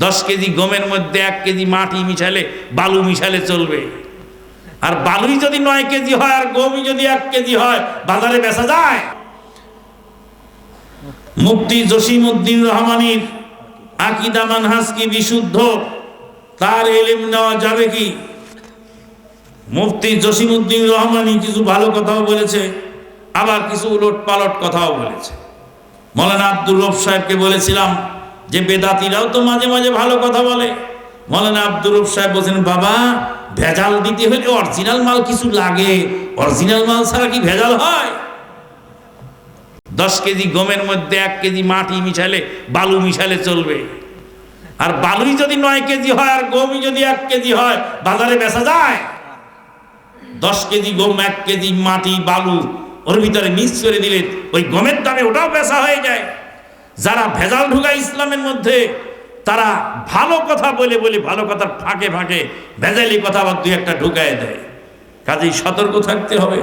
10 KG গমের মধ্যে 1 KG মাটি মিশালে বালু মিশালে চলবে। আর বালুই যদি 9 কেজি হয় আর গমই যদি 1 কেজি হয়, বাজারে বেচা যায়? মুফতি জসিমউদ্দিন রহমানীর আকীদা মানহাজ কি বিশুদ্ধ? তার ইলম নেওয়া যাবে কি? মুফতি জসিমউদ্দিন রহমানী কিছু ভালো কথাও বলেছে, আবার কিছু উলট পালট কথাও বলেছে। মৌলানা আব্দুর রব সাহেবকে বলেছিলাম যে বেদাতিরাও তো মাঝে মাঝে ভালো কথা বলে। মৌলানা আব্দুর রব সাহেব বলছেন, বাবা ভেজাল দিতে হলে অরিজিনাল মাল কিছু লাগে, অরিজিনাল মাল ছাড়া কি ভেজাল হয়? 10 কেজি গমের মধ্যে 1 কেজি মাটি মিশালে বালু মিশালে চলবে। আর বালুই যদি 9 কেজি হয় আর গমই যদি 1 কেজি হয়, বাজারে বেচা যায়? 10 কেজি গম 1 কেজি মাটি বালু ওর ভিতরে মিক্স করে দিলে ওই গমের দামে ওটাও বেচা হয়ে যায়। যারা ভেজাল ঢুকায় ইসলামের মধ্যে, তারা ভালো কথা বলে বলে ভালো কথার ফাঁকে ফাঁকে ভেজালি কথা আবার 2-1টা ঢুকায় দেয়। কাজেই সতর্ক থাকতে হবে।